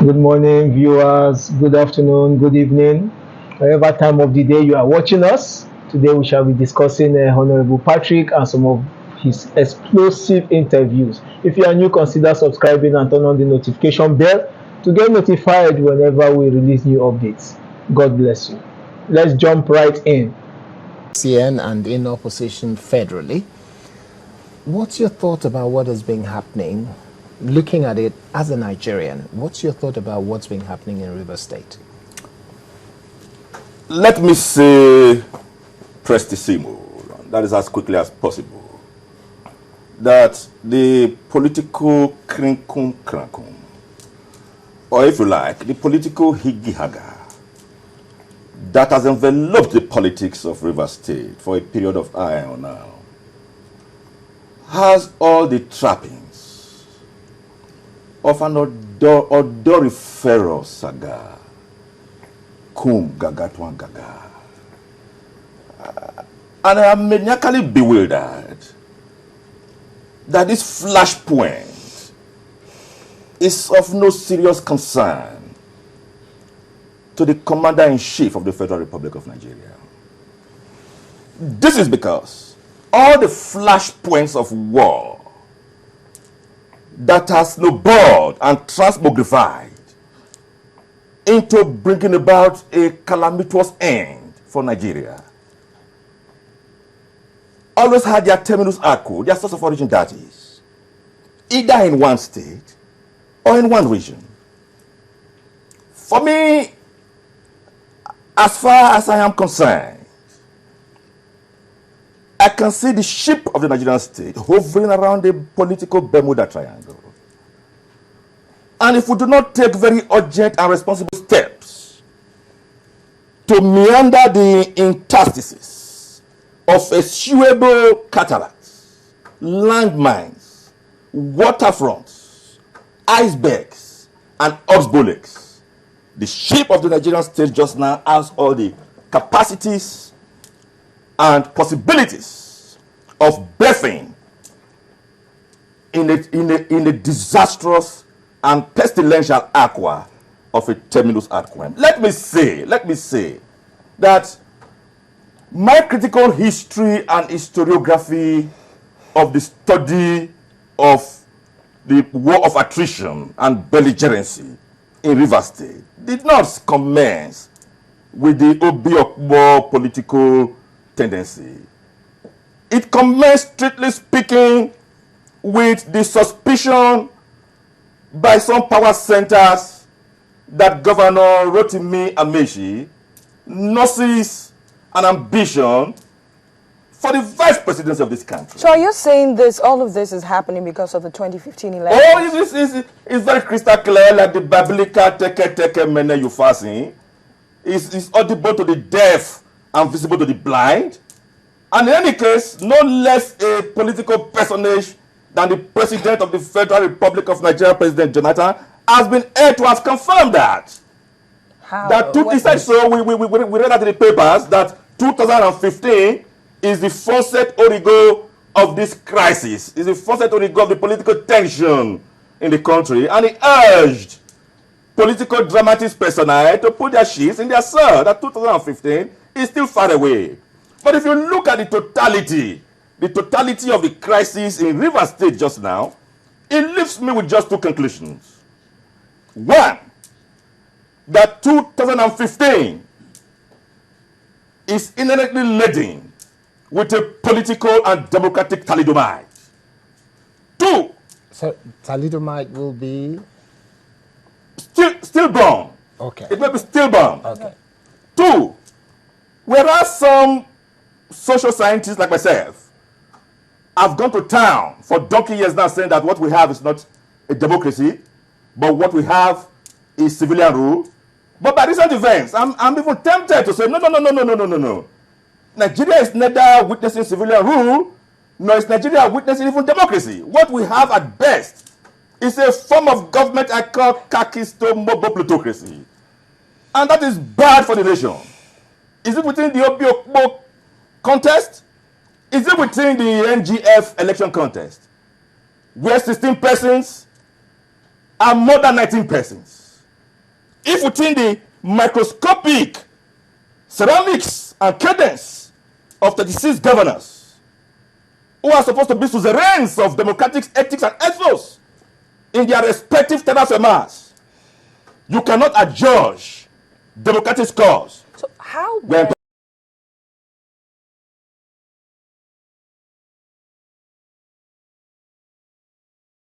Good morning, viewers. Good afternoon, good evening, whatever time of the day you are watching us. Today we shall be discussing Honorable Patrick and some of his explosive interviews. If you are new, consider subscribing and turn on the notification bell to get notified whenever we release new updates. God bless you. Let's jump right in. CN and in opposition federally. What's your thought about what has been happening? Looking at it as a Nigerian, what's your thought about what's been happening in River State? Let me say prestissimo, that is as quickly as possible, that the political krinkum, or if you like, the political higi-haga that has enveloped the politics of River State for a period of time now has all the trappings of an odoriferous saga. Kum gagatwan gaga. And I am maniacally bewildered that this flashpoint is of no serious concern to the Commander-in-Chief of the Federal Republic of Nigeria. This is because all the flashpoints of war that has snowballed and transmogrified into bringing about a calamitous end for Nigeria always had their terminus arco, their source of origin, that is, either in one state or in one region. For me, as far as I am concerned, I can see the ship of the Nigerian state hovering around the political Bermuda Triangle. And if we do not take very urgent and responsible steps to meander the interstices of eschewable cataracts, landmines, waterfronts, icebergs, and oxbolecs, the ship of the Nigerian state just now has all the capacities and possibilities of birthing in a disastrous and pestilential aqua of a terminus ad quem. Let me say that my critical history and historiography of the study of the war of attrition and belligerency in River State did not commence with the Obiokbo political tendency. It commenced, strictly speaking, with the suspicion by some power centers that Governor Rotimi Amechi nurses an ambition for the vice presidency of this country. So are you saying all of this is happening because of the 2015 election? Oh, it's very crystal clear, like the biblical teke mene you fasting. It's audible to the deaf and visible to the blind. And in any case, no less a political personage than the President of the Federal Republic of Nigeria, President Jonathan, has been able to have confirmed that. How? That he said so. We read that in the papers that 2015 is the Fawcett Origo of this crisis, is the Fawcett Origo of the political tension in the country, and he urged political dramatist personnel to put their ships in their sword. That 2015 is still far away. But if you look at the totality of the crisis in River State just now, it leaves me with just two conclusions. One, that 2015 is inherently laden with a political and democratic thalidomide. Two, So thalidomide will be stillborn. okay. It may be stillborn. Okay. Two, whereas some social scientists like myself have gone to town for donkey years now saying that what we have is not a democracy, but what we have is civilian rule. But by recent events, I'm even tempted to say, no. Nigeria is neither witnessing civilian rule, nor is Nigeria witnessing even democracy. What we have at best is a form of government I call kakisto-mobo plutocracy. And that is bad for the nation. Is it within the Obiokbo contest? Is it within the NGF election contest, where 16 persons are more than 19 persons? if within the microscopic ceramics and cadence of 36 governors who are supposed to be suzerains of democratic ethics and ethos in their respective terra firmas, you cannot adjudge democratic scores. So how When